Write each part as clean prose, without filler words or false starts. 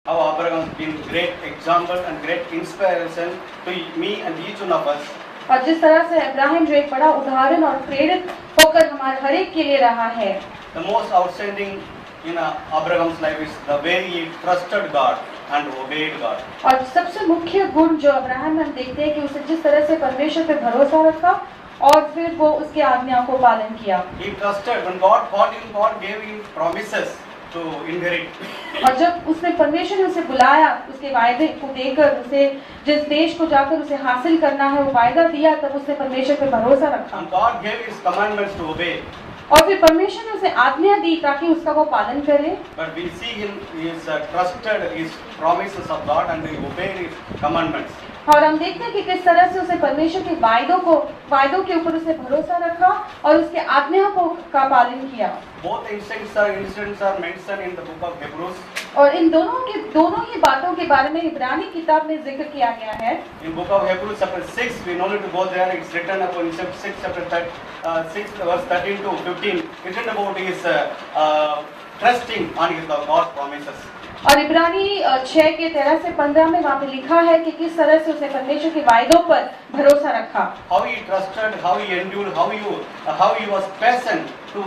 How Abraham has been great example and great inspiration to me and each one of us. और जिस तरह से इब्राहिम जो एक बड़ा उदाहरण और प्रेरित होकर हमारे हर एक के लिए रहा है. The most outstanding in Abraham's life is the way he trusted God and obeyed God. और सबसे मुख्य गुण जो अब्राहम में हम देखते हैं कि उसने जिस तरह से परमेश्वर पे भरोसा रखा और फिर वो उसके आज्ञा को पालन किया. He trusted when God called him, God gave him promises to inherit. और जब उसने परमेश्वर ने उसे बुलाया, उसके वायदे को देकर उसे जिस देश को जाकर उसे हासिल करना है वो वायदा दिया, तब उसने परमेश्वर पे भरोसा रखा. And God gave his commandments to obey. और फिर परमेश्वर ने उसे आज्ञा दी ताकि उसका वो पालन करे. But we see him, he is trusted his promises of God and he obeyed his commandments. और हम देखते हैं कि किस तरह से उसे परमेश्वर के वायदों के ऊपर उसने भरोसा रखा और उसके आज्ञा का पालन किया. Both incidents are mentioned in the book of Hebrews. और इन दोनों ही बातों के बारे में इब्रानी किताब में जिक्र किया गया है. In book of Hebrews chapter 6, we no need to go there. It's written upon 6 chapter 6 verse 13 to 15. It's written about his trusting on his God's promises. और इब्रानी 6 के 13 से 15 में वहाँ पे लिखा है कि किस तरह से उसने परमेश्वर के वायदों पर भरोसा रखा. How he trusted, how he endured, how he was patient to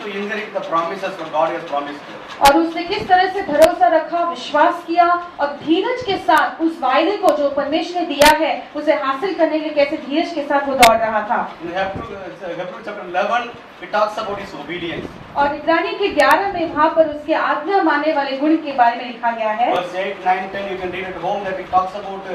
inherit the promises that God has promised. और उसने किस तरह से भरोसा रखा, विश्वास किया और धीरज के साथ उस वायदे को जो परमेश्वर ने दिया है उसे हासिल करने के लिए कैसे धीरज के साथ वो दौड़ रहा था. In Hebrews chapter 11, it talks about his obedience. और इब्रानी के 11 में वहाँ पर उसके आज्ञा मानने वाले गुण के बारे में लिखा गया है. Verse 8, 9, 10, you can read at home that it talks about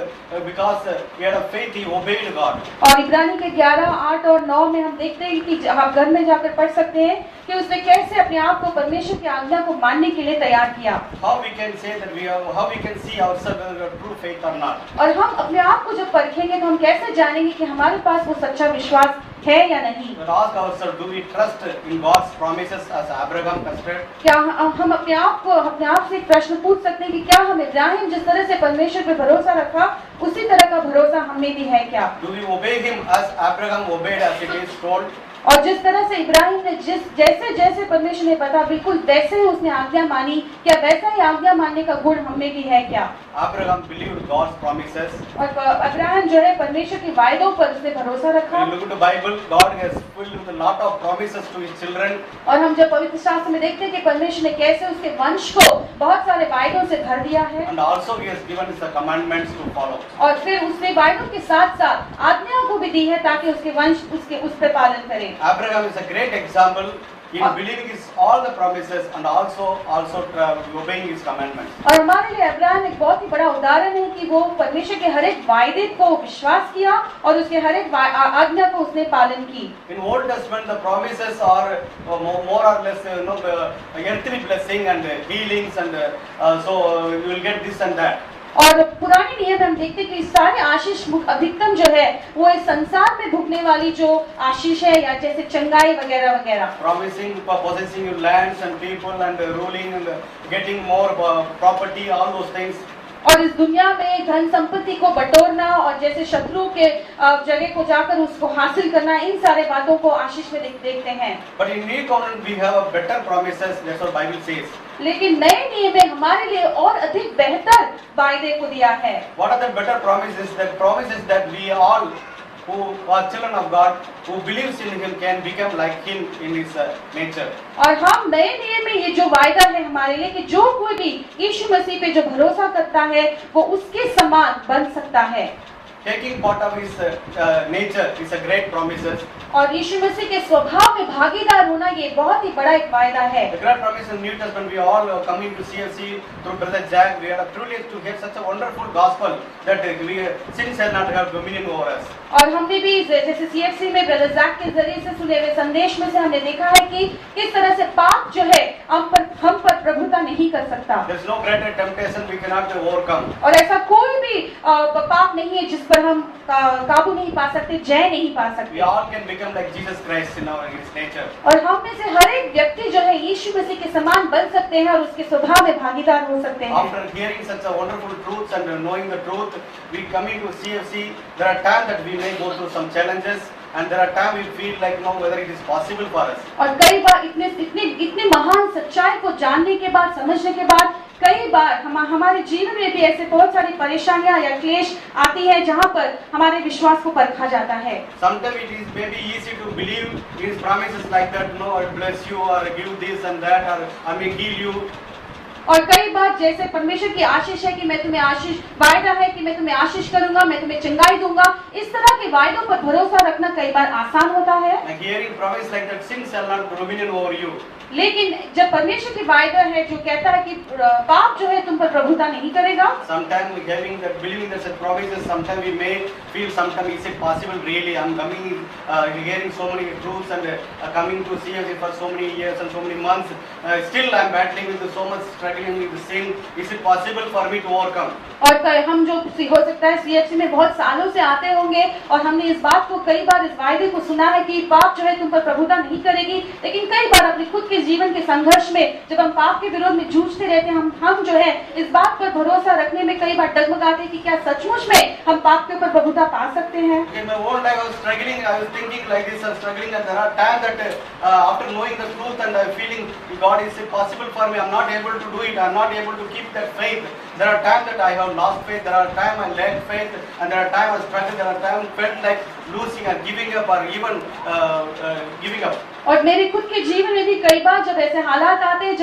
because he had a faith, he obeyed God. और इब्रानी के 11, 8 और 9 में हम देखते हैं कि आप घर में जाकर पढ़ सकते हैं कि उसने कैसे अपने आप को परमेश्वर की आज्ञा को मानने के लिए तैयार किया. How we can say that how we can see ourselves whether we have true faith or not. और हम अपने आप को जब परखेंगे तो हम कैसे जानेंगे कि हमारे पास वो सच्चा विश्वास है या नहीं. But ask ourselves, do we trust in God's promises as Abraham trusted? क्या हम अपने आप से एक प्रश्न पूछ सकते हैं कि क्या हम इब्राहिम जिस तरह से परमेश्वर पे भरोसा रखा उसी तरह का भरोसा हमें भी है क्या? Do we obey him as Abraham obeyed as it is told? और जिस तरह से इब्राहिम ने जैसे परमेश्वर ने बता बिल्कुल वैसे ही उसने आज्ञा मानी, क्या वैसा ही आज्ञा मानने का गुण हमें भी है क्या? Abraham believed God's promises. और अब्राहम जो है परमेश्वर के वायदों पर उसने भरोसा रखा. When you look at the Bible, God has filled with a lot of promises to his children. और हम जब पवित्र शास्त्र में देखते हैं कि परमेश्वर ने कैसे उसके वंश को बहुत सारे वायदों से भर दिया है. And also he has given us the commandments to follow. और फिर उसने वायदों के साथ-साथ आज्ञाओं को भी दी है ताकि उसके वंश उस पर पालन करें. Abraham is a great example in believing all the promises and also obeying his commandments. और हमारे लिए अब्राहम एक बहुत ही बड़ा उदाहरण है कि वो परमेश्वर के हर एक वायदे को विश्वास किया और उसके हर एक आज्ञा को उसने पालन की. In Old Testament, the promises are more or less earthly blessing and healings and so you will get this and that. और पुराने नियम में हम देखते हैं कि सारे आशीष अधिकतम जो है वो इस संसार में भुगने वाली जो आशीष है या जैसे चंगाई वगैरह वगैरह. Promising, possessing your lands and people and ruling and getting more property, all those things. और इस दुनिया में धन संपत्ति को बटोरना और जैसे शत्रु के जगह को जाकर उसको हासिल करना, इन सारे बातों को आशीष में देखते हैं. But in New Covenant we have a better promises. That's what Bible says. लेकिन नए नियम में हमारे लिए और अधिक बेहतर वायदे को दिया है. What are the better promises? The promises that we all who are children of God, who believes in him, can become like him in his nature. और हम नए नियम में ये जो वायदा है हमारे लिए कि जो कोई भी यीशु मसीह पे जो भरोसा करता है वो उसके समान बन सकता है. Taking part of his nature is a great promises. और यीशु मसीह के स्वभाव में भागीदार होना ये बहुत ही बड़ा एक वायदा है. The great promise in New Testament, we all coming to CFC through Brother Jack. We are privileged to hear such a wonderful gospel that sin shall not have dominion over us. और हमने भी जैसे CFC में brother Jack के जरिए से सुने हुए संदेश में से हमने देखा है कि किस तरह से पाप जो है हम पर प्रभुता नहीं कर सकता. There is no greater temptation we cannot overcome. और ऐसा कोई भी पाप नहीं है जिस पर हम काबू नहीं पा सकते, जय नहीं पा सकते. We all can become like Jesus Christ in his nature. और हम में से हर एक व्यक्ति जो है यीशु मसीह के समान बन सकते हैं और उसके स्वभाव में भागीदार हो सकते हैं. After hearing such a wonderful truths and knowing the truth, we coming to CFC. There are times that we may go through some challenges, and there are times we feel like no whether it is possible for us. और कई बार इतने महान सच्चाई को जानने के बाद, समझने के बाद कई बार हमारे जीवन में भी ऐसे बहुत सारी परेशानियां या क्लेश आती है जहां पर हमारे विश्वास को परखा जाता है। Sometimes it is maybe easy to believe his promises like that, no, I bless you or give this and that or I may heal you. और कई बार जैसे परमेश्वर की आशीष है कि मैं तुम्हें आशीष, वायदा है कि मैं तुम्हें आशीष करूंगा, मैं तुम्हें चंगाई दूंगा, इस तरह के वायदों पर भरोसा रखना कई बार आसान होता है। Like hearing promise like that, sin shall not dominion over you. लेकिन जब परमेश्वर की वायदा है जो कहता है कि पाप जो है तुम पर प्रभुता नहीं करेगा, Sometimes having that, believing that such promises, sometimes we may feel, sometimes is it possible really? I'm coming, hearing so many truths and coming to CFC for so many years and so many months. Still I'm battling with so much, struggling with the sin. Is it possible for me to overcome? और हम जो हो सकता है CFC में बहुत सालों से आते होंगे और हमने इस बात को कई बार, इस वायदे को सुना है कि पाप जो है तुम पर प्रभुता नहीं करेगी, लेकिन कई बार अपने खुद के जीवन के संघर्ष में जब हम पाप के विरोध में जूझते रहते हैं, हम जो है इस बात पर भरोसा रखने में कई बार डगमगाते हैं कि क्या सचमुच में हम पाप के ऊपर प्रभुता पा सकते हैं। In my old life I was struggling, I was thinking like this, I was struggling, and there are times that after knowing the truth and feeling God, is it possible for me? I'm not able to do it, I'm not able to keep that faith. There are times that I have lost faith, there are times I lacked faith, and there are times I struggled, there are times I felt like losing or giving up or even giving up. और मेरे खुद के जीवन में भी कई बार जब ऐसे हालात आते हैं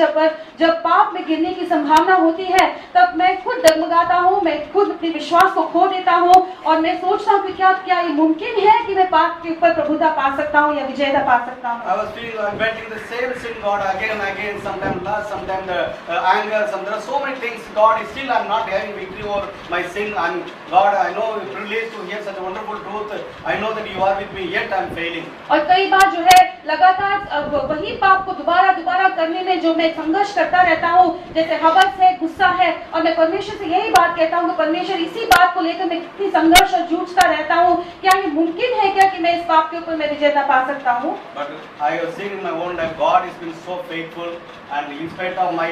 जब पाप में गिरने की संभावना होती है, तब मैं खुद डगमगाता हूँ, मैं खुद अपने विश्वास को खो देता हूँ और मैं सोचता हूँ कि क्या ये मुमकिन है कि मैं पाप के ऊपर प्रभुता पा सकता हूँ या विजयता पा सकता हूँ। I was feeling I'm battling the same sin, God, again and again. Sometimes lust, sometimes the anger. There are so many things. God, is still I'm not having victory over my sin. God, I know you're privileged to hear such a wonderful truth. I know that you are with me, yet I'm failing. और कई बार जो है लगातार वही पाप को दोबारा करने में जो मैं संघर्ष करता रहता हूँ, जैसे हवस है, गुस्सा है, और मैं परमेश्वर से यही बात कहता हूँ कि परमेश्वर, इसी बात को लेकर मैं कितनी संघर्ष और जूझता रहता हूँ, क्या ये मुमकिन है क्या कि मैं इस पाप के ऊपर मैं विजेता पा सकता हूँ। But I have seen in my own life, God has been so faithful, and in spite of my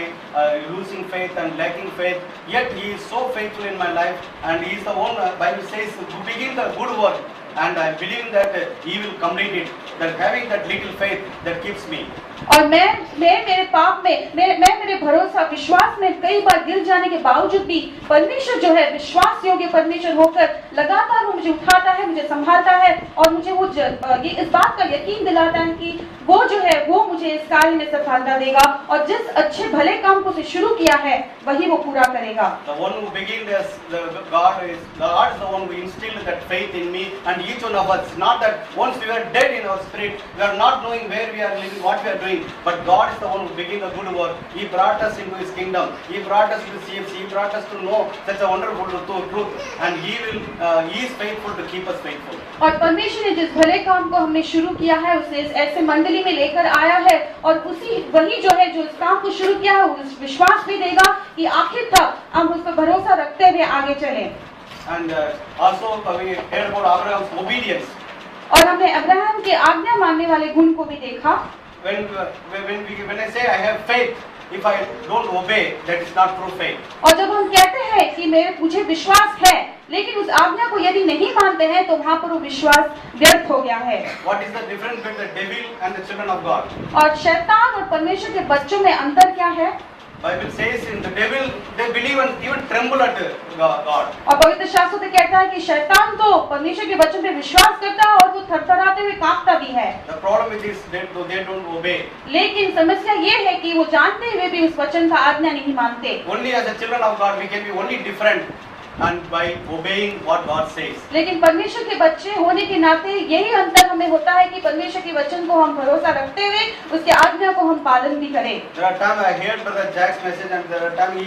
losing faith and lacking faith, yet He is so faithful in my life, and He is the one, Bible says, to begin the good work, and I believe that He will complete it. That having that little faith that keeps me. और मैं मेरे पाप में मैं मेरे भरोसा विश्वास में कई बार गिर जाने के बावजूद भी परमेश्वर जो है विश्वास योग्य परमेश्वर होकर लगातार वो मुझे उठाता है, मुझे संभालता है और मुझे वो इस बात का यकीन दिलाता है कि वो जो है वो मुझे इस कार्य में सफलता देगा और जिस अच्छे भले काम को उसे शुरू किया है वही वो पूरा करेगा। The one who began this, God is the one who instilled that faith in me and each one of us. Not that once we were dead in our spirit, we are not knowing where we are living, what we are doing. But God is the one who began the good work. He brought us into His kingdom. He brought us to CFC. He brought us to know such a wonderful truth. And He is faithful to keep us faithful. और परमेश्वर ने जिस भले काम को हमने शुरू किया है उसे ऐसे मंडली में लेकर आया है और वही जो है जो इस काम को शुरू किया है उस विश्वास भी देगा कि आखिर तक हम उस पर भरोसा रखते हुए आगे चलें। And also we heard about Abraham's obedience. और हमने अब्राहम के आज्ञा मानने वाले गुण को भी देखा। When I say I have faith, if I don't obey, that is not true faith. और जब हम कहते हैं कि मुझे विश्वास है लेकिन उस आज्ञा को यदि नहीं मानते हैं तो वहाँ पर वो विश्वास व्यर्थ हो गया है। What is the difference between the devil and the children of God? और शैतान और परमेश्वर के बच्चों में अंतर क्या है? Bible says in the devil they believe and even tremble at God. और पवित्र शास्त्र में कहता है कि शैतान तो परमेश्वर के वचन पे विश्वास करता है और वो थरथराते हुए कांपता भी है। The problem with this they don't obey. लेकिन समस्या ये है कि वो जानते हुए भी उस वचन का आज्ञा नहीं मानते। Only as a children of God we can be only different and by obeying what God says. लेकिन परमेश्वर के बच्चे होने के नाते यही अंतर हमें होता है कि परमेश्वर के वचन को हम भरोसा रखते हुए उसके आज्ञा को हम पालन भी करें। There are times I heard Brother Jack's message and there are times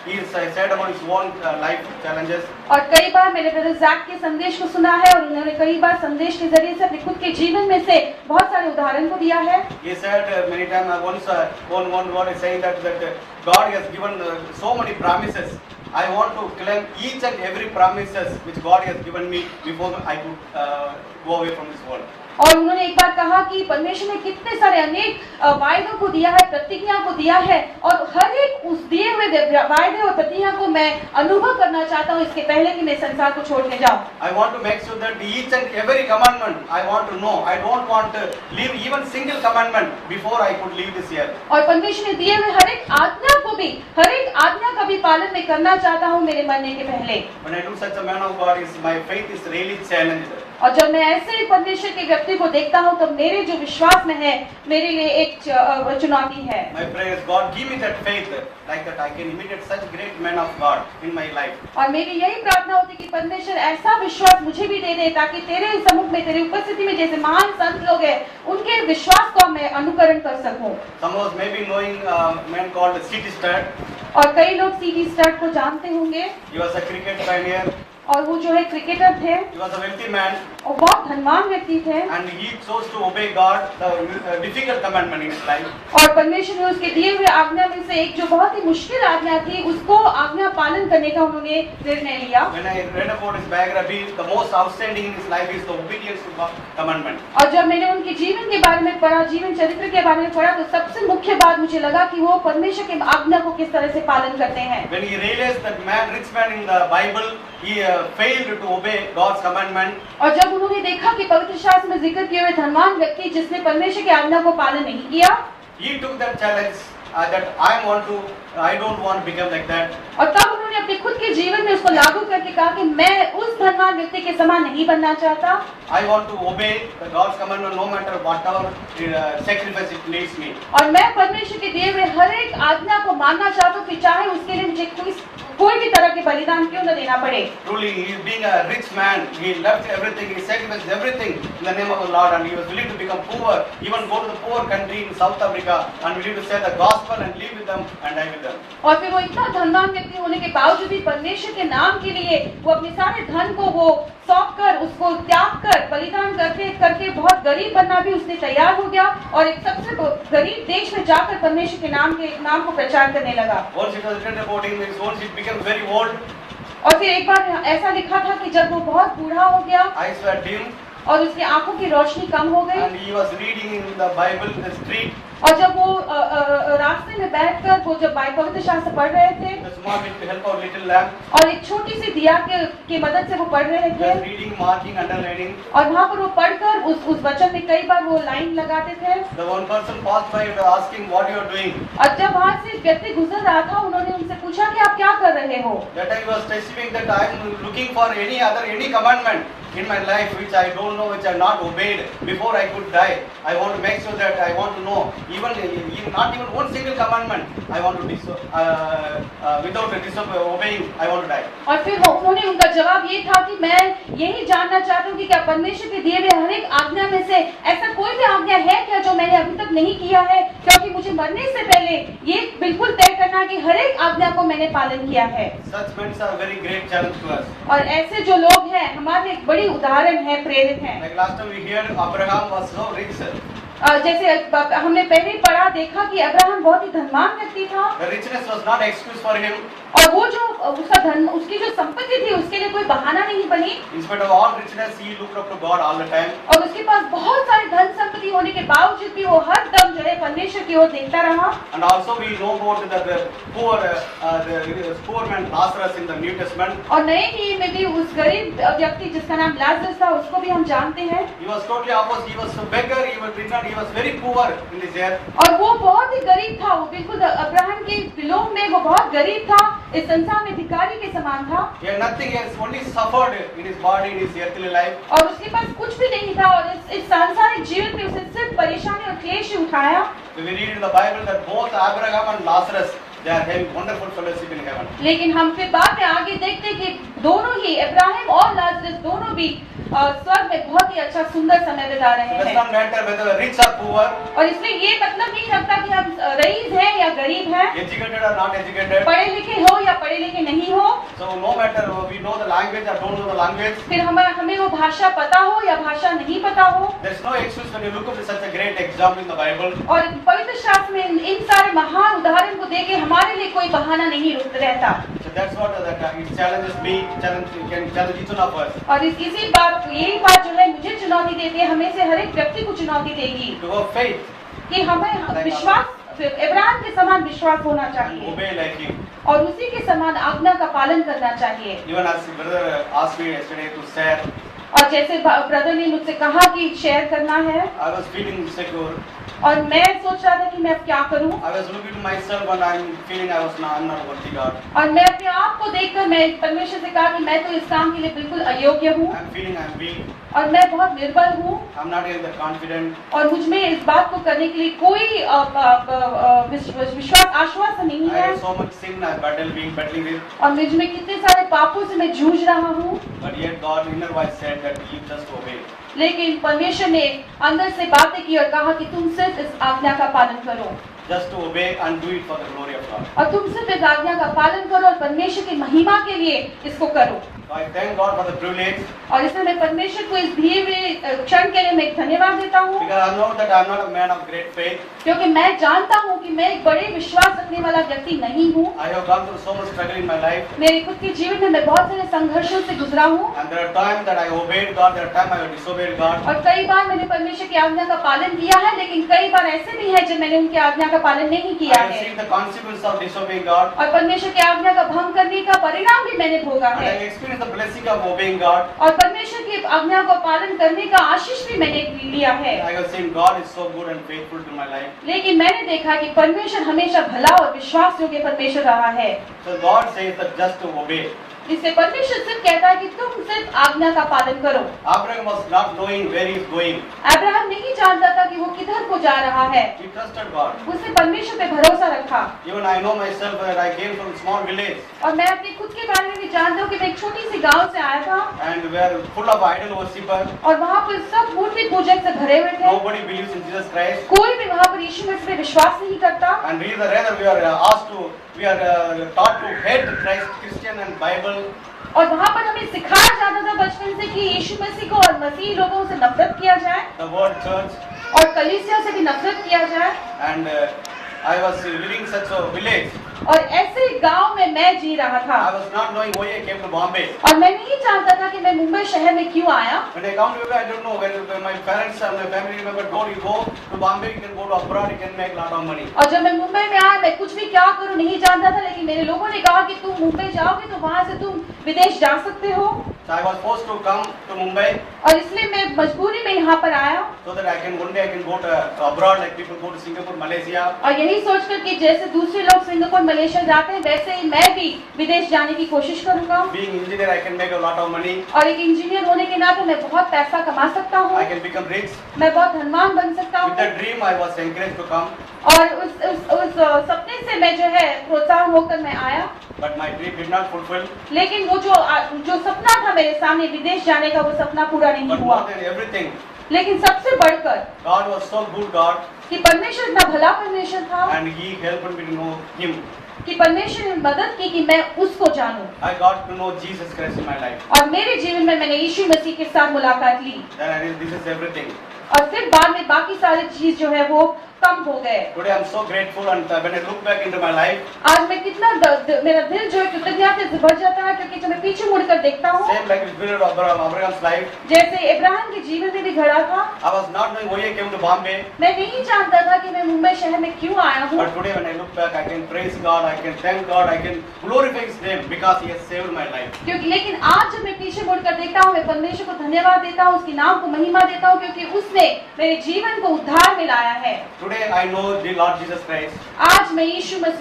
he said about his own life challenges. और कई बार मैंने ब्रदर जैक के संदेश को सुना है और उन्होंने कई बार संदेश के जरिए से अपने खुद के जीवन में से बहुत सारे उदाहरण को दिया है। He said many times one word is saying that God has given so many promises. I want to claim each and every promises which God has given me before I could go away from this world. और उन्होंने एक बार कहा कि परमेश्वर ने कितने सारे अनेक वायदों को दिया है, प्रतिज्ञा को दिया है, और हर एक उस दिए हुए वायदे और प्रतिज्ञा को मैं अनुभव करना चाहता हूँ इसके पहले कि मैं संसार को छोड़ने जाऊं। I want to make sure that each and every commandment I want to know. I don't want to leave even single commandment before I could leave this earth. और परमेश्वर ने दिए हुए हर एक आज्ञा को भी, हर एक आज्ञा का भी पालन मैं करना चाहता हूँ मेरे मरने के पहले। When I do such a man of God, my faith is really challenged. और जब मैं ऐसे परमेश्वर के व्यक्ति को देखता हूँ तब मेरे जो विश्वास में है मेरे लिए एक चुनौती है। My prayer is, God, give me that faith, like that I can imitate such great men of God in my life. और मेरी यही प्रार्थना होती है कि परमेश्वर ऐसा विश्वास मुझे भी दे दे ताकि तेरे सम्मुख में, तेरी उपस्थिति में जैसे महान संत लोग हैं उनके विश्वास को मैं अनुकरण कर सकूं। Some of us may be knowing a man called C.T. Studd. और कई लोग C.T. स्टड को जानते होंगे, He was a cricket pioneer. और वो जो है क्रिकेटर थे He was a wealthy man, और बहुत धनवान व्यक्ति थे, and he chose to obey God, the difficult commandment in his life. और परमेश्वर ने उसके दिए हुए आज्ञा में से एक जो बहुत ही मुश्किल आज्ञा थी उसको आज्ञा पालन करने का उन्होंने निर्णय लिया। When I read about his biography, the most outstanding in his life is the obedience to God's commandment. और जब मैंने उनके जीवन के बारे में पढ़ा, जीवन चरित्र के बारे में पढ़ा, तो सबसे मुख्य बात मुझे लगा कि वो परमेश्वर के आज्ञा को किस तरह से पालन करते हैं। When he realized that rich man in the Bible, he failed to obey God's commandment. और जब उन्होंने देखा कि पवित्र शास्त्र में जिक्र किए हुए धनवान व्यक्ति जिसने परमेश्वर की आज्ञा को पालन नहीं किया, He took that challenge that I don't want to become like that. और तब उन्होंने अपने खुद के जीवन में उसको लागू करके कहा कि मैं उस धनवान व्यक्ति के समान नहीं बनना चाहता। I want to obey God's commandment no matter whatever sacrifice it needs me. और मैं परमेश्वर के दिए हुए हर एक आज्ञा को मानना चाहता हूँ कि चाहे उसके लिए मुझे कोई भी तरह के बलिदान क्यों न देना पड़े। Truly, he being a rich man, he left everything, he sacrificed everything in the name of the Lord, and he was willing to become poor, even go to the poor country in South Africa, and willing to share the gospel and live with them and die with them. और फिर वो इतना धनवान व्यक्ति होने के बावजूद भी परमेश्वर के नाम के लिए वो अपने सारे धन को वो सौंप कर, उसको त्याग कर, बलिदान करके बहुत गरीब बनना भी उसने तैयार हो गया और एक सबसे गरीब देश में जाकर परमेश्वर के नाम को प्रचार करने लगा। Once it was written about him, once it became very old, और फिर एक बार ऐसा लिखा था कि जब वो बहुत बूढ़ा हो गया, eyes were dim, और उसकी आंखों की रोशनी कम हो गई, and he was reading in the Bible in the street. और जब वो रास्ते में बैठकर वो जब पवित्र शास्त्र पढ़ रहे थे, The small bit to help out little lamb. और एक छोटी सी दिया के मदद से वो पढ़ रहे थे, Just reading, marking, underlining. और वहाँ पर वो पढ़कर उस वचन में कई बार वो लाइन लगाते थे। The one person passed by and asking what you are doing. और जब वहाँ से एक व्यक्ति गुजर रहा था, उन्होंने उनसे पूछा कि आप क्या कर रहे हो। That time he was testifying that I am looking for any commandment in my life which I don't know, which I have not obeyed before I could die. I want to make sure that I want to know not even one single commandment I want to without disobeying I want to die. और फिर उन्होंने उनका जवाब ये था कि मैं यही जानना चाहता हूँ कि क्या परमेश्वर के दिए हुए हर एक आज्ञा में से ऐसा कोई भी आज्ञा है क्या जो मैंने अभी तक नहीं किया है, क्योंकि मुझे मरने से पहले ये बिल्कुल तय करना कि हर एक आज्ञा को मैंने पालन किया है। Such men are very great challenge to us. और ऐसे जो लोग हैं हमारे एक बड़ी उदाहरण है, प्रेरित हैं। Like last time we heard Abraham was so rich. जैसे हमने पहले पढ़ा देखा कि अब्राहम बहुत ही धनवान व्यक्ति था। The richness was not excuse for him. और वो जो उसका धन, उसकी जो संपत्ति थी उसके लिए कोई बहाना नहीं बनी। In spite of all richness, he looked up to God all the time. और उसके पास बहुत सारी धन संपत्ति होने के बावजूद भी वो हर दम जो है परमेश्वर की ओर देखता रहा। And also we know about the poor man Lazarus in the New Testament. और नए नियम में भी उस गरीब व्यक्ति जिसका नाम लाजरस था उसको भी हम जानते हैं। He was totally opposite. He was a beggar. He was very poor in this earth. और वो बहुत ही गरीब था, वो बिल्कुल अब्राहम के दिलों में वो बहुत गरीब था, इस संसार में भिखारी के समान था। He had nothing. He has only suffered in his body, in his earthly life. और उसके पास कुछ भी नहीं था और इस सांसारिक जीवन में उसे सिर्फ परेशानी और क्लेश ही उठाया। So we read in the Bible that both Abraham and Lazarus, they are having wonderful fellowship in heaven. लेकिन हम फिर बाद में आगे देखते कि दोनों ही अब्राहम और लाजरस दोनों भी स्वर्ग में बहुत ही अच्छा सुंदर समय बिता रहे It does हैं। not matter whether rich or poor, और इसमें ये मतलब नहीं रखता कि हम रईस हैं या गरीब हैं, educated or not educated. पढ़े लिखे हो या पढ़े लिखे नहीं हो। So no matter we know the language or don't know the language, फिर हमें वो भाषा पता हो या भाषा नहीं पता हो। there is no excuse when you look at such a great example in the Bible. और पवित्र शास्त्र में इन सारे महान उदाहरण को देके हमारे लिए कोई बहाना नहीं रहता। So that's what it challenges me, can challenge each one of us और इसी बात यही बात जो है मुझे चुनौती देती है, हमें से हर एक व्यक्ति को चुनौती देगी to have faith कि हमें विश्वास, इब्राहिम के समान विश्वास होना and चाहिए obey like him. और उसी के समान आज्ञा का पालन करना चाहिए। Even as brother asked me yesterday to share, और जैसे ब्रदर ने मुझसे कहा कि शेयर करना है, I was feeling insecure. और मैं सोच रहा था कि मैं अब क्या करूं, I was looking to myself and I'm feeling I'm not worthy, God. और मैं अपने आप को देखकर मैं परमेश्वर से कहा कि मैं तो इस काम के लिए बिल्कुल अयोग्य हूँ I'm feeling I'm weak. और मैं बहुत निर्बल हूँ I'm not even that confident. और मुझ में इस बात को करने के लिए कोई विश्वास आश्वासन नहीं I है have so much sin I battling with. और मुझ में कितने सारे पापों से मैं जूझ रहा हूँ। But yet God inner voice said that you just obey. लेकिन परमेश्वर ने अंदर से बातें की और कहा कि तुम सिर्फ इस आज्ञा का पालन करो Just to obey and do it for the glory of God. और तुम सिर्फ इस आज्ञा का पालन करो और परमेश्वर की महिमा के लिए इसको करो। So I thank God for the privilege और इसलिए मैं परमेश्वर को इस दिए हुए क्षण के लिए मैं धन्यवाद देता हूँ, because I know that I'm not a man of great faith. क्योंकि मैं जानता हूँ कि मैं एक बड़े विश्वास रखने वाला व्यक्ति नहीं हूँ। I have gone through so much struggle in my life, मेरे खुद के जीवन में मैं बहुत सारे संघर्षों से गुजरा हूँ and there are times that I obeyed God, there are times I have disobeyed God. और कई बार मैंने परमेश्वर की आज्ञा का पालन किया है, लेकिन कई बार ऐसे भी है जब मैंने उनकी आज्ञा का पालन नहीं I किया have है seen the consequence of disobeying God, और परमेश्वर की आज्ञा का भंग करने का परिणाम भी मैंने भोगा and I है have experienced the blessing of obeying God. और परमेश्वर की आज्ञा को पालन करने का आशीष भी मैंने लिया है। I have seen God is so good and faithful to my life. लेकिन मैंने देखा कि परमेश्वर हमेशा भला और विश्वास योग्य परमेश्वर रहा है। So God says that just to obey. इससे परमेश्वर सिर्फ कहता है कि तुम सिर्फ आज्ञा का पालन करो। Abraham was not knowing where he is going. Abraham नहीं जानता था कि वो किधर को जा रहा है, He trusted God. उसने परमेश्वर पे भरोसा रखा। Even I know myself that I came from a small village और मैं अपने खुद के बारे में भी जानता हूँ कि मैं एक छोटी सी गांव से आया था and we are full of idol worshippers. और वहाँ पर सब मूर्ति पूजक से भरे हुए थे। Nobody believes in Jesus Christ. कोई भी वहाँ पर यीशु मसीह पे विश्वास नहीं करता And rather we are taught to hate Christ, Christian and Bible. और वहाँ पर हमें सिखाया जाता था बचपन से कि यीशु मसीह को और मसीही लोगों से नफरत किया जाए The word church. और कलीसिया से भी नफरत किया जाए। And I was living in such a village. और ऐसे गांव में मैं जी रहा था I was not knowing why I came to Bombay. और मैं नहीं जानता था कि मैं मुंबई शहर में क्यों आया। When I come to Bombay, I don't know when my parents and my family member told you go to Bombay, you can go to abroad, you can make lot of money. और जब मैं मुंबई में आया मैं कुछ भी क्या करूं नहीं जानता था, लेकिन मेरे लोगों ने कहा कि तुम मुंबई जाओगे तो वहां से तुम विदेश जा सकते हो। So I was forced to come to Mumbai और इसलिए मैं मजबूरी में यहाँ पर आया so that one day I can go to abroad like people go to Singapore, Malaysia. और यही सोचकर कि जैसे दूसरे लोग सिंगापुर मलेशिया जाते हैं वैसे ही मैं भी विदेश जाने की कोशिश करूंगा। Being engineer, I can make a lot of money. और एक इंजीनियर होने के नाते मैं बहुत पैसा कमा सकता हूँ, I can become rich. मैं बहुत धनवान बन सकता With हूँ। that dream, I was encouraged to come. और उस सपने से मैं जो है प्रोत्साहन होकर मैं आया, But my dream did not fulfill. लेकिन वो जो सपना था मेरे सामने विदेश जाने का, वो सपना पूरा नहीं But हुआ। more than everything, लेकिन सबसे बढ़कर God was so good God, कि परमेश्वर इतना भला परमेश्वर था and He helped me to know Him. कि परमेश्वर ने मदद की कि मैं उसको जानूं I got to know Jesus Christ in my life. और मेरे जीवन में मैंने यीशु मसीह के साथ मुलाकात ली Then I realized this is everything. और फिर बाद में बाकी सारी चीज जो है वो कम हो गए। Today I'm so grateful, and when I look back into my life, आज मैं कितना मेरा दिल जो है कृतज्ञता से भर जाता है, क्योंकि जब मैं पीछे मुड़कर देखता हूँ same like the period of Abraham's life, जैसे इब्राहिम के जीवन में भी घड़ा था। I was not knowing why I came to Bombay. मैं नहीं जानता था कि मैं मुंबई शहर में क्यों आया हूँ, But today when I look back, I can praise God, I can thank God, I can glorify His name because He has saved my life. क्योंकि लेकिन आज जब मैं पीछे मुड़कर देखता हूँ मैं परमेश्वर को धन्यवाद देता हूँ, उसके नाम को महिमा देता हूँ, क्योंकि उसने मेरे जीवन को उद्धार में लाया है। Today I know the Lord Jesus Christ. आज मैं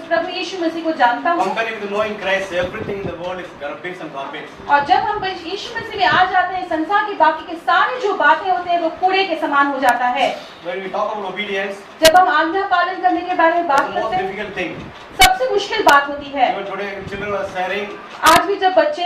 प्रभु यीशु मसीह को जानता हूँ। Comparing with knowing Christ, everything in the world is garbage and garbage. और जब हम यीशु मसीह में आ जाते हैं, संसार की बाकी के सारे जो बातें होते हैं वो कूड़े के समान हो जाता है। When we talk about obedience, जब हम आज्ञा पालन करने के बारे में it's बात the most करते हैं, difficult thing. सबसे मुश्किल बात होती है। Even today, children are sharing. आज भी जब बच्चे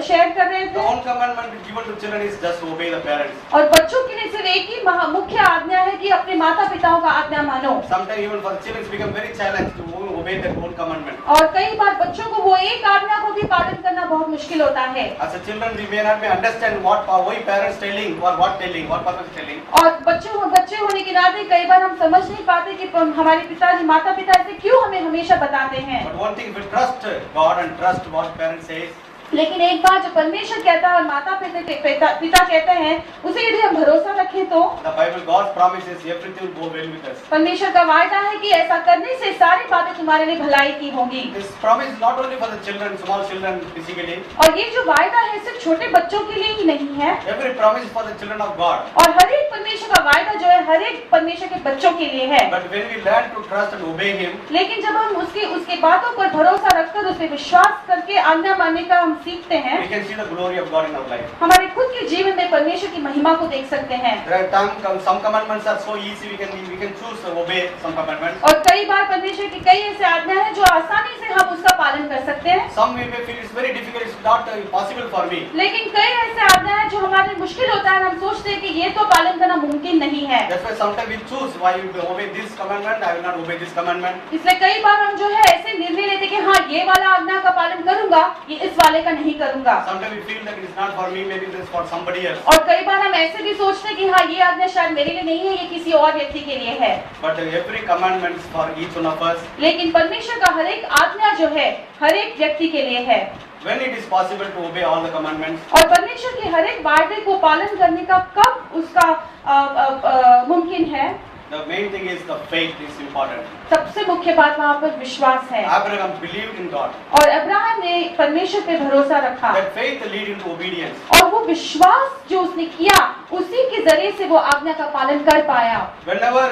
शेयर कर रहे The थे one commandment given to children is just obey the parents. और बच्चों के लिए सिर्फ एक ही मुख्य आज्ञा है कि अपने माता पिताओं का आज्ञा मानो। Sometimes even for children, it's become very challenging to obey their own commandment. और कई बार बच्चों को वो एक आज्ञा को भी पालन करना बहुत मुश्किल होता है। As a children, we may not understand why parents telling or what purpose telling. और बच्चे होने के नाते कई बार हम समझ नहीं पाते कि हमारे पिताजी माता पिता ऐसे क्यों हमें हमेशा बताते हैं। But one thing, if we trust God and trust what parents says, लेकिन एक बात जो परमेश्वर कहता है और माता पिता कहते हैं, उसे यदि हम भरोसा रखें तो the Bible, God's promises, everything will go well with us. परमेश्वर का वायदा है कि ऐसा करने से सारी बातें तुम्हारे लिए भलाई की होंगी। This promise is not only for the children, small children physically. और ये जो वायदा है सिर्फ छोटे बच्चों के लिए ही नहीं है, Every promise is for the children of God. और हर एक परमेश्वर का वायदा जो है हर एक परमेश्वर के बच्चों के लिए है। But when we learn to trust and obey Him, लेकिन जब हम उसकी बातों पर भरोसा रखकर उस पर विश्वास करके आज्ञा मानने का हम सीखते हैं, we can see the glory of God in our life. हमारे खुद के जीवन में परमेश्वर की महिमा को देख सकते हैं। There are times some commandments are so easy, we can choose to obey some commandments. और कई बार परमेश्वर की कई ऐसे आज्ञा हैं जो आसानी से हम उसका पालन कर सकते हैं, Some we may feel it's very difficult, it's not possible for me. लेकिन कई ऐसे आज्ञा हैं जो हमारे लिए मुश्किल होता है, हम सोचते हैं कि ये तो पालन करना मुमकिन नहीं है। That's why sometimes we choose why you obey this commandment, I will not obey this commandment. इसलिए कई बार हम जो है ऐसे निर्णय लेते हैं कि हाँ ये वाला आज्ञा का पालन करूंगा, ये इस वाले का नहीं करूंगा। Sometimes we feel that it is not for me, maybe this is for somebody else. और कई बार हम ऐसे भी सोचते हैं कि हाँ ये आज्ञा शायद मेरे लिए नहीं है, ये किसी और व्यक्ति के लिए है। But every commandment is for each one of us. लेकिन परमेश्वर का हर एक आज्ञा जो है हर एक व्यक्ति के लिए है, When it is possible to obey all the commandments, और परमेश्वर के हर एक वायदे को पालन करने का कब उसका मुमकिन है, the main thing is the faith is important. सबसे मुख्य बात वहाँ पर विश्वास है। Abraham believed in God. और अब्राहम ने परमेश्वर पे भरोसा रखा, That faith lead into obedience. और वो विश्वास जो उसने किया उसी के जरिए से वो आज्ञा का पालन कर पाया। Whenever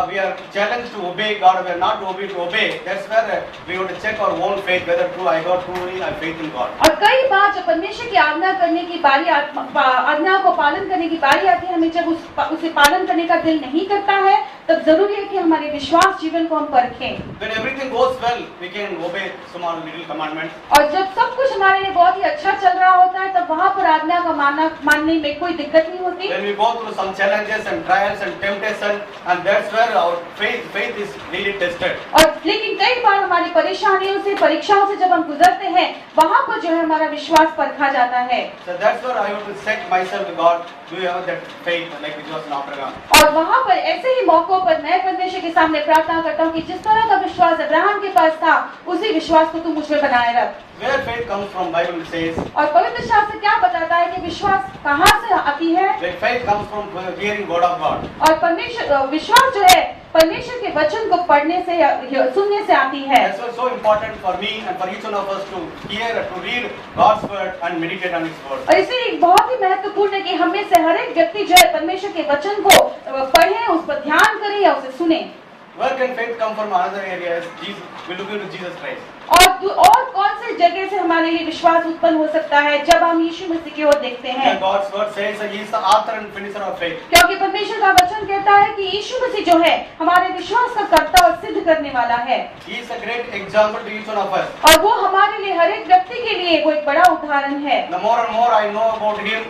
we are challenged to obey God, we are not to obey. That's where we have to check our own faith, whether true I got truly I faith in God. और कई बार जब परमेश्वर की आज्ञा करने की बारी आज्ञा को पालन करने की बारी आती है, हमें जब उसे पालन करने का दिल नहीं करता है, तब जरूरी है कि हमारे विश्वास जीवन को हम परखें। When everything goes well, we can obey small little commandments. और जब सब कुछ हमारे लिए बहुत ही अच्छा चल रहा होता है, तब वहाँ पर आज्ञा का मानने में कोई दिक्कत नहीं होती। When we go through some challenges and trials and temptation, and that's where our faith is really tested. और लेकिन कई बार हमारी परेशानियों से परीक्षाओं से जब हम गुजरते हैं, वहाँ पर जो है हमारा विश्वास परखा जाता है। So that's where I have to check myself to God. Do you have that faith like which was in Abraham? और वहाँ पर ऐसे ही मौकों पर मैं परमेश्वर के सामने प्रार्थना करता हूँ कि जिस तरह का विश्वास अब्राहम के पास था, उसी विश्वास को तू मुझ में बनाए रख। Where faith comes from, Bible says. और पवित्र शास्त्र क्या बताता है कि विश्वास कहाँ से आती है? Where faith comes from hearing word of God. और परमेश्वर विश्वास जो है परमेश्वर के वचन को पढ़ने से या सुनने से आती है। That's why so important for me and for each one of us to hear, to read God's word and meditate on His word. और इसलिए बहुत ही महत्वपूर्ण है कि हम में से हर एक व्यक्ति जो है परमेश्वर के वचन को पढ़े, उस पर ध्यान करे या उसे सुने। Where can faith come from? Another area is Jesus. We look into Jesus Christ. और कौन से जगह से हमारे लिए विश्वास उत्पन्न हो सकता है जब हम यीशु मसीह की ओर देखते हैं? And God's word says that He is the author and finisher of faith. क्योंकि परमेश्वर का वचन कहता है कि यीशु मसीह जो है हमारे विश्वास का कर्ता और सिद्ध करने वाला है। He is a great example to each one of us. और वो हमारे लिए हर एक व्यक्ति के लिए वो एक बड़ा उदाहरण है। The more and more I know about Him,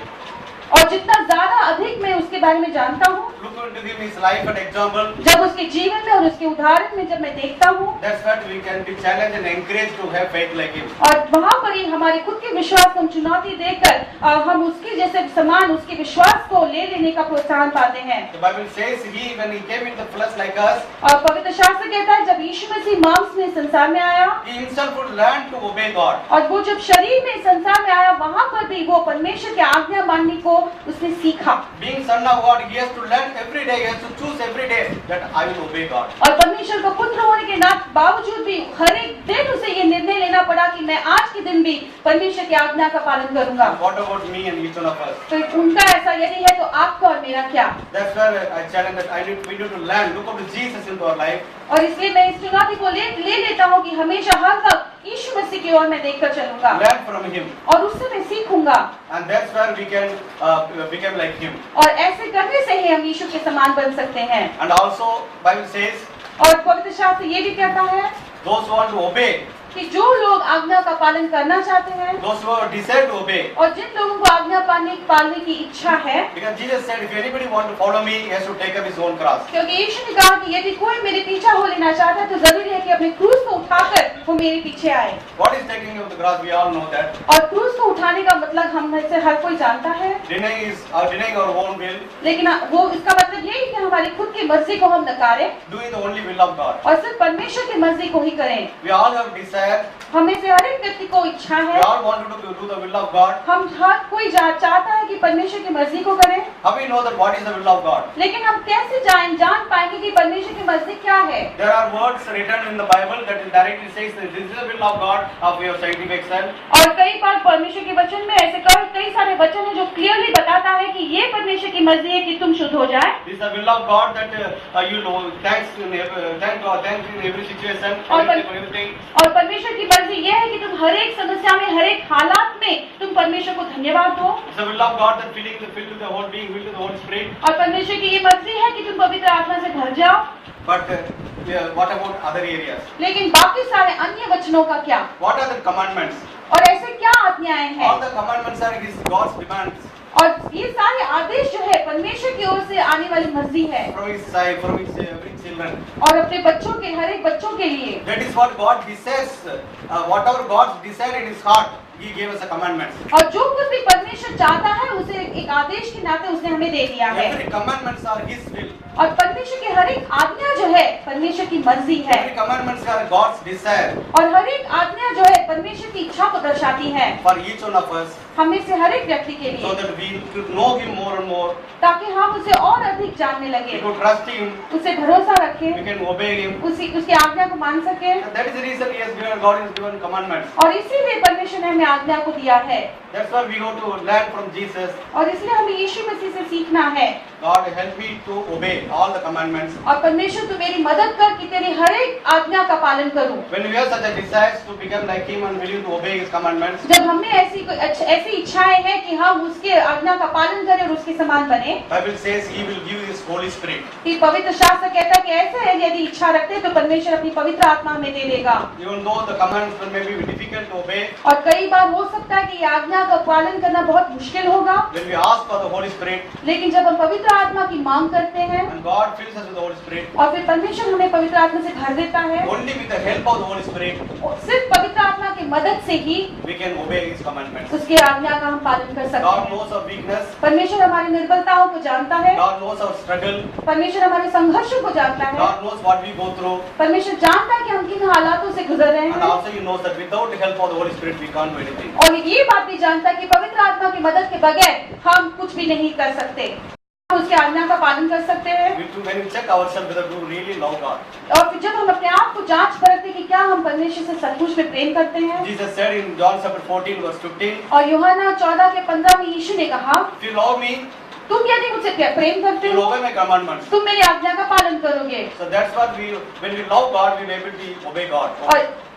और जितना ज्यादा अधिक मैं उसके बारे में जानता हूँ, look into Him, His life and example. जब उसके जीवन में और उसके उदाहरण में जब मैं देखता हूँ, That's what we can be challenged and encouraged to have faith like Him. और वहाँ पर ही हमारे खुद के विश्वास को चुनौती देकर हम उसके जैसे समान उसके विश्वास को ले लेने का प्रोत्साहन पाते हैं। The Bible says when He came in the flesh like us, और पवित्र शास्त्र कहता है जब यीशु मसीह मांस में संसार में आया, He Himself would learn to obey God. और वो जब शरीर में संसार में आया, वहाँ पर भी वो परमेश्वर की आज्ञा मानने को उसने सीखा। Being son of God, He has to learn every day. He has to choose every day that I will obey God. और परमेश्वर का पुत्र होने के बावजूद भी हर एक दिन उसे ये निर्णय लेना पड़ा कि मैं आज के दिन भी परमेश्वर की आज्ञा का पालन करूंगा। And what about me and each one of us? तो उनका ऐसा यदि है तो आपका और मेरा क्या? That's where I challenge that we need to learn, look up to Jesus into our life. और इसलिए मैं इस चुनौती को ले लेता हूँ कि हमेशा हर वक्त यीशु मसीह की ओर मैं देखकर चलूंगा Learn from Him. और उससे मैं सीखूंगा। And that's where we can become like Him. और ऐसे करने से ही हम यीशु के समान बन सकते हैं। And also Bible says और पवित्र शास्त्र ये भी कहता है those who want to obey कि जो लोग आज्ञा का पालन करना चाहते हैं those who have decided to obey. और जिन लोगों को आज्ञा पालने की इच्छा है, Because Jesus said, if anybody want to follow me, he has to take up his own cross. क्योंकि यीशु ने कहा कि यदि कोई मेरे पीछा हो लेना चाहता है तो जरूरी है कि अपने क्रूस को उठाकर वो मेरे पीछे आए। What is taking up the cross? We all know that. और क्रूस को उठाने का मतलब हम में से हर कोई जानता है, Denying our own will, लेकिन वो इसका मतलब यही कि हमारी खुद की मर्जी को हम नकारें doing the only will of God. और सिर्फ परमेश्वर की मर्जी को ही करें। We all have desire. हमें से हर एक व्यक्ति को इच्छा We है, all want to do the will of God. हम हर कोई चाहता है कि परमेश्वर की मर्जी को करें, How we know that what is the will of God? लेकिन हम कैसे जान पाएंगे कि परमेश्वर की मर्जी क्या है? There are words written in the Bible that directly says that this is the will of God of your scientific self. और कई बार परमेश्वर के वचन में ऐसे कई सारे वचन हैं जो क्लियरली बताता है कि ये परमेश्वर की मर्जी है कि तुम शुद्ध हो जाए। This is the will of God that you know, thank God, thank in every situation, everything. और परमेश्वर की मर्जी ये है कि तुम हर एक समस्या में, हर एक हालात में तुम परमेश्वर को धन्यवाद दो। It's the will of God that filled with the whole being, filled with the Holy Spirit. और परमेश्वर की ये मर्जी है कि तुम पवित्र आत्मा से भर जाओ। But what about other areas? लेकिन बाकी सारे अन्य वचनों का क्या? What are the commandments? और ऐसे क्या आज्ञाएं हैं? All the commandments are God's demands और ये सारे आदेश जो है परमेश्वर की ओर से आने वाली मर्जी है from His side, from His every children. और अपने बच्चों के, हर एक बच्चों के लिए। That is what God desires. Whatever God desired in His heart, He gave us a commandments. और जो कुछ भी परमेश्वर चाहता है उसे एक आदेश के नाते उसने हमें दे दिया है। Every commandments are His will. और परमेश्वर की हर एक आज्ञा जो है परमेश्वर की मर्जी है Every commandments are God's desire और हर एक आज्ञा जो है परमेश्वर की इच्छा को दर्शाती है for each one of us, हमें से हर एक व्यक्ति के so लिए, that we could know Him more and more. ताकि हम उसे और अधिक जानने We लगे, could trust Him. उसे भरोसा We रखें, can obey Him. उसकी आज्ञा को मान सके। And that is the reason He has given. God has given commandments. और इसीलिए परमेश्वर ने हमें आज्ञा को दिया है That's why we go to learn from Jesus. और इसलिए हमें यीशु मसीह से सीखना है। God help me to obey all the commandments. और परमेश्वर तू मेरी मदद कर कि तेरी हर एक आज्ञा का पालन करूं। When we have such a desire to become like Him and willing to obey His commandments, जब हमें ऐसी इच्छाएं हैं कि हम उसके आज्ञा का पालन करें और उसके समान बने, Bible says He will give His Holy Spirit. कि पवित्र शास्त्र कहता है कि ऐसे है यदि इच्छा रखते हैं तो परमेश्वर अपनी पवित्र आत्मा हमें दे देगा। Even though the commandments may be difficult to obey, और कई बार हो सकता है कि ये आज्ञा का पालन करना बहुत मुश्किल होगा, when we ask for the Holy Spirit, लेकिन जब हम पवित्र आत्मा की मांग करते हैं and God fills us with the Holy Spirit, और फिर परमेश्वर हमें पवित्र आत्मा से भर देता है, only with the help of the Holy Spirit, सिर्फ पवित्र आत्मा की मदद से ही we can obey His commandments. उसकी आज्ञा का हम पालन कर सकते God हैं। knows our weakness. परमेश्वर हमारी निर्बलताओं को जानता है, God knows our struggle. परमेश्वर हमारे संघर्षों को जानता है, God knows what we go through. परमेश्वर जानता है कि हम किन हालातों से गुजर रहे And हैं also He knows that without the help of the Holy Spirit, we can't do anything. और ये बात भी जानता है कि पवित्र आत्मा की मदद के बगैर हम कुछ भी नहीं कर सकते। हम उसके आज्ञा का पालन कर सकते हैं When we check ourselves whether we really love God. और फिर जब हम अपने आप को जांच परखते हैं कि क्या हम परमेश्वर से सचमुच में प्रेम करते हैं। Jesus said in John chapter 14 verse 15, और यूहन्ना 14 के 15 में यीशु ने कहा, if you love me, तुम यदि मुझसे प्रेम करते you will हो obey my commandments. तुम मेरी आज्ञा का पालन करोगे। So that's what when we love God, we will able to obey God.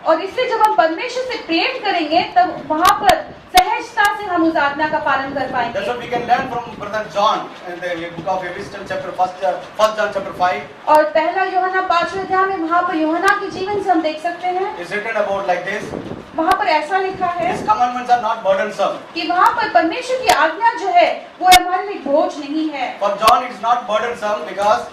और इसलिए जब हम परमेश्वर से प्रेम करेंगे तब वहाँ पर सहजता से हम उस आज्ञा का पालन कर पाएंगे। That's what we can learn from Brother John in the book of Epistle chapter 1 John chapter 5. और पहला यूहन्ना 5वें अध्याय में वहाँ पर यूहन्ना के जीवन से हम देख सकते हैं, It's written about like this. वहाँ पर ऐसा लिखा है His commandments are not burdensome. कि वहाँ पर परमेश्वर की आज्ञा जो है वो हमारे लिए बोझ नहीं है। For John, it's not burdensome because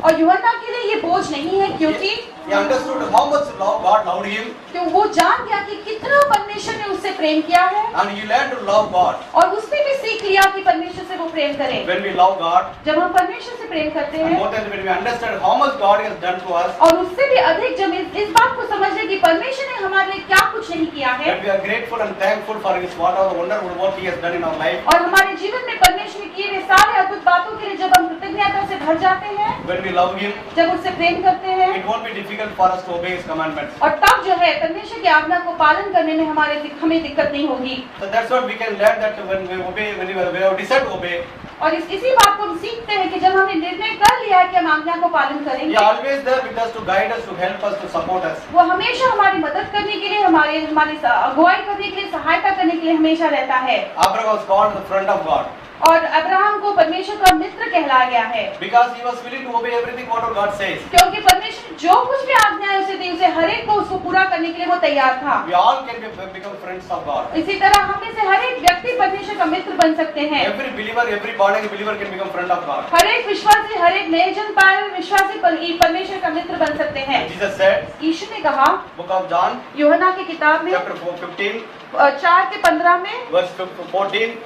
और यूहन्ना के लिए ये बोझ नहीं है क्योंकि he understood how much God loved him, क्यों वो जान गया कि कितना परमेश्वर ने उससे प्रेम किया है and he learned to love God. और उसने भी सीख लिया कि परमेश्वर से वो प्रेम करे। When we love God, जब हम परमेश्वर से प्रेम करते and हैं more than when we understand how much God has done to us, और उससे भी अधिक जब इस बात को समझ ले कि परमेश्वर ने हमारे लिए क्या कुछ नहीं किया है when we are grateful and thankful for His whatever wonderful work He has done in our life, और हमारे जीवन में परमेश्वर ने किए हुए सारे अद्भुत बातों के लिए जब हम कृतज्ञता से भर जाते हैं, when we love Him, जब उससे प्रेम करते हैं, it won't be difficult for us to obey His commandments. और तब जो है परमेश्वर की आज्ञा को पालन करने में हमें दिक्कत नहीं होगी। So that's what we can learn, that when we obey, when we have decided to obey, और इसी बात को हम सीखते हैं कि जब हमने निर्णय कर लिया है कि हम आज्ञा को पालन He करेंगे, is always there with us to guide us, to help us, to support us. वो हमेशा हमारी मदद करने के लिए, हमारी अगुवाई करने के लिए, सहायता करने के लिए हमेशा रहता है। Abraham was called the friend of God और अब्राहम को परमेश्वर का मित्र कहलाया गया है because he was willing to obey everything what God says. क्योंकि परमेश्वर जो कुछ भी आज्ञाएं उसे दी, उसे हर एक को उसको पूरा पूरा करने के लिए वो तैयार था। We all can become friends of God. इसी तरह हम में से हर एक व्यक्ति परमेश्वर का मित्र बन सकते हैं। Every believer, every born again believer can become friend of God. हर एक विश्वासी, हर एक नए जन पाए हुए विश्वासी परमेश्वर का मित्र बन सकते हैं। Jesus said, यीशु ने कहा book of John, यूहन्ना की किताब में chapter 15, 4:15 में, verse 14,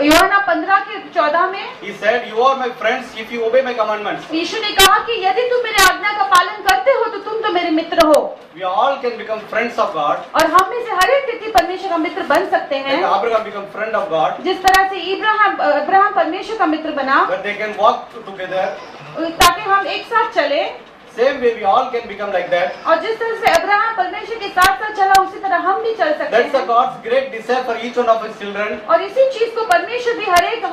यूहन्ना 15:14 में he said, you are my friends if you obey my commandments. यीशु ने कहा कि यदि तुम मेरे आज्ञा का पालन करते हो तो तुम तो मेरे मित्र हो। We all can become friends of God. और हम में से हर एक व्यक्ति परमेश्वर का मित्र बन सकते Like हैं। Abraham become friend of God, जिस तरह से इब्राहिम परमेश्वर का मित्र बना, but they can walk together. ताकि हम एक साथ चले। Same way we all can become like that. और जिस तरह से अब्राहम परमेश्वर के साथ साथ चला, उसी तरह हम भी चल सकते That's the हैं। God's great desire for each one of his children और इसी चीज को परमेश्वर भी हर एक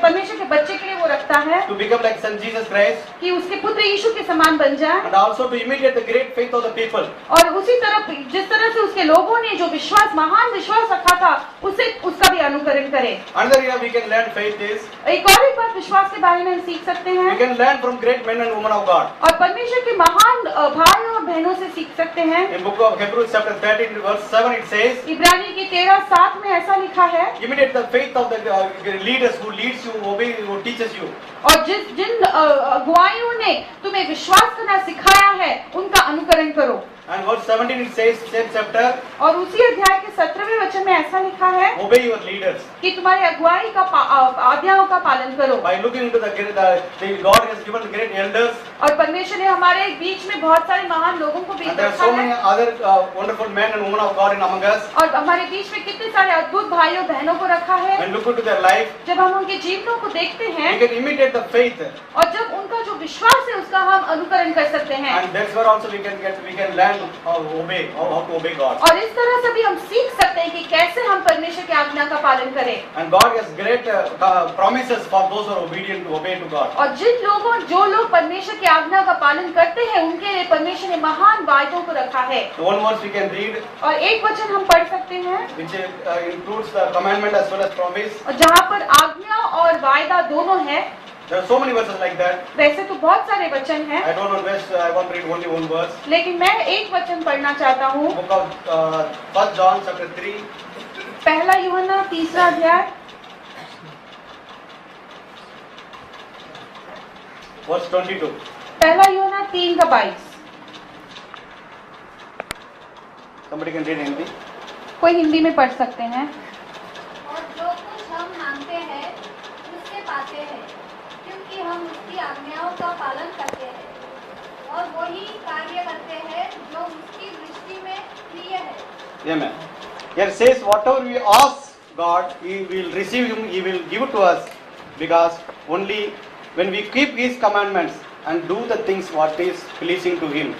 परमेश्वर के बच्चे के लिए वो रखता है to become like Son Jesus Christ कि उसके पुत्र यीशु के समान बन जाए। and also to imitate the great faith of the people. और उसी तरह जिस तरह से उसके लोगों ने जो महान विश्वास रखा था, उसका भी अनुकरण करें। Another area we can learn faith is एक और एक बात विश्वास के बारे में हम सीख सकते we हैं can learn from great men and women of God. और परमेश्वर के महान भाई और बहनों से सीख सकते हैं। In book of Hebrews chapter 13 verse 7 it says, इब्रानी की 13:7 में ऐसा लिखा है, imitate the faith of the leaders who leads you, obey, who teaches you. और जिन अगुवाइयों ने तुम्हें विश्वास करना सिखाया है उनका अनुकरण करो। And verse 17 it says, same chapter, और उसी अध्याय के 17वें वचन में ऐसा लिखा है obey your leaders. कि तुम्हारे अगुवाई का आज्ञाओं का पालन करो। By looking into the God has given the great elders, और परमेश्वर ने हमारे बीच में बहुत सारे महान लोगों को भी and there are रखा so many है other wonderful men and women of God in among us. और हमारे बीच में कितने सारे अद्भुत भाइयों बहनों को रखा है। When look into their life, जब हम उनके जीवनों को देखते हैं we can imitate the faith, और जब उनका जो विश्वास है उसका हम अनुकरण कर सकते हैं। and that's where also we can learn how to obey God. और इस तरह से भी हम सीख सकते हैं कि कैसे हम परमेश्वर की आज्ञा का पालन करें। And God has great promises for those who are obedient to obey to God. और जो लोग परमेश्वर की आज्ञा का पालन करते हैं उनके लिए परमेश्वर ने महान वायदों को रखा है। So one verse we can read, और एक वचन हम पढ़ सकते हैं which includes the commandment as well as promise. और जहाँ पर आज्ञा और वायदा दोनों है। There are so many verses like that. वैसे तो बहुत सारे वचन हैं, I don't know best. I want to read only one verse. लेकिन मैं एक वचन पढ़ना चाहता हूँ। Book of 1 John chapter 3, पहला यूहन्ना 3 अध्याय verse 22. पहला यूहन्ना 3:22। Somebody can read in Hindi. कोई हिंदी में पढ़ सकते हैं। और जो कुछ हम मांगते हैं उससे पाते हैं, क्योंकि हम उसकी आज्ञाओं का पालन करते हैं और वही कार्य करते हैं जो उसकी दृष्टि में प्रिय है। Amen. Here it says, whatever we ask God, He will receive Him. He will give it to us, because only when we keep His commandments and do the things what is pleasing to Him.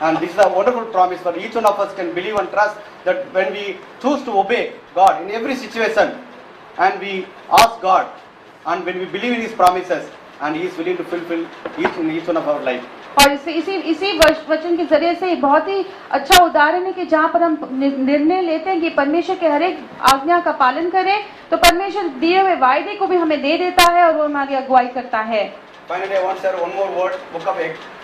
And this is a wonderful promise for each one of us can believe and trust that when we choose to obey God in every situation, and we ask God, and when we believe in His promises, and He is willing to fulfill each one of our life. और इसी वचन के जरिए से बहुत ही अच्छा उदाहरण है कि जहाँ पर हम निर्णय लेते हैं कि परमेश्वर के हर एक आज्ञा का पालन करें, तो परमेश्वर दिए हुए वायदे को भी हमें दे देता है और वो हमारी अगुवाई करता है। Finally, I want to share one more word, book of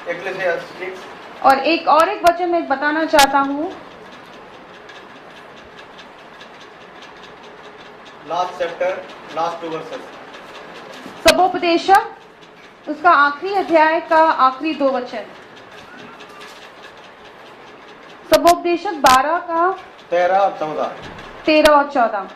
Ecclesiastes. और एक वचन मैं बताना चाहता हूँ। Last chapter, last 2 verses. सबोपदेशक उसका आखिरी अध्याय का आखिरी 2 वचन। सबोपदेशक 12 का 13 और 14. 13 और 14।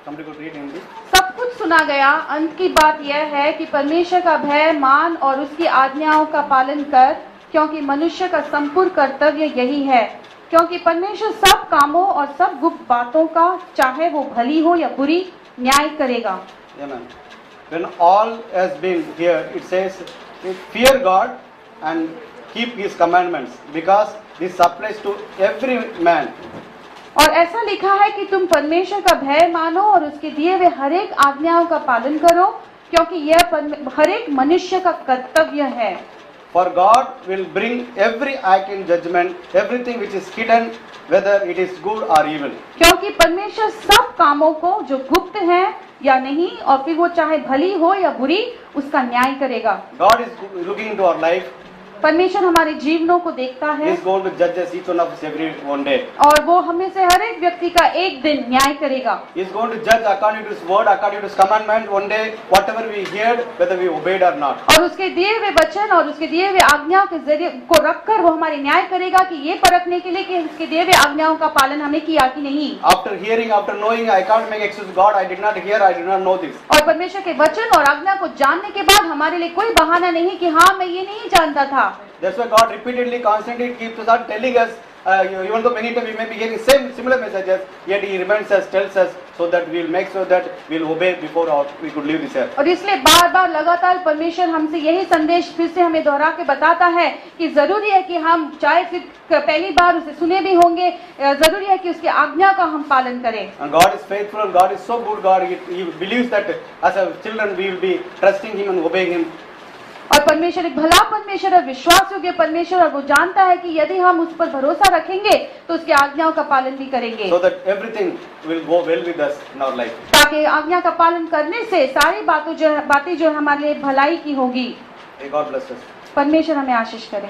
Somebody could read Hindi. सब कुछ सुना गया, अंत की बात यह है कि परमेश्वर का भय मान और उसकी आज्ञाओं का पालन कर, क्योंकि मनुष्य का संपूर्ण कर्तव्य यही है। क्योंकि परमेश्वर सब कामों और सब गुप्त बातों का, चाहे वो भली हो या बुरी, न्याय करेगा। Amen. When all has been here, it says, fear God and keep His commandments, because this applies to every man. और ऐसा लिखा है कि तुम परमेश्वर का भय मानो और उसके दिए हुए हर एक आज्ञाओं का पालन करो, क्योंकि यह हर एक मनुष्य का कर्तव्य है। For God will bring every act in judgment, everything which is hidden, whether it is good or evil. क्योंकि परमेश्वर सब कामों को जो गुप्त है या नहीं, और फिर वो चाहे भली हो या बुरी, उसका न्याय करेगा। God is looking into our life. परमेश्वर हमारे जीवनों को देखता He है is going to judge us each one of us every one day. और वो हमें से हर एक व्यक्ति का एक दिन न्याय करेगा। He is going to judge according to His word, according to His commandment. One day, whatever we heard, whether we obeyed or not. और उसके दिए हुए वचन और उसके दिए हुए आज्ञाओं के जरिए को रखकर वो हमारे न्याय करेगा कि ये परखने के लिए कि उसके दिए हुए आज्ञाओं का पालन हमने किया कि नहीं। After hearing, after knowing, I can't make excuse. God, I did not hear, I did not know this. और परमेश्वर के वचन और आज्ञा को जानने के बाद हमारे लिए कोई बहाना नहीं कि हाँ मैं ये नहीं जानता था। That's why God repeatedly, constantly keeps on telling us, even though many times we may be hearing similar messages, yet He reminds us, tells us, so that we will make sure that we will obey before we could leave this earth. और इसलिए बार बार लगातार परमेश्वर हमसे यही संदेश फिर से हमें दोहरा के बताता है कि जरूरी है कि हम चाहे फिर पहली बार उसे सुने भी होंगे, जरूरी है कि उसकी आज्ञा का हम पालन करें। And God is faithful, and God is so good. God, He believes that as a children we will be trusting Him and obeying Him. और परमेश्वर एक भला परमेश्वर और विश्वास योग्य परमेश्वर, और वो जानता है कि यदि हम उस पर भरोसा रखेंगे तो उसकी आज्ञाओं का पालन भी करेंगे, So that everything will go well with us in our life. ताकि आज्ञा का पालन करने से सारी बातें जो हमारे लिए भलाई की होगी। May God bless us. परमेश्वर हमें आशीष करें।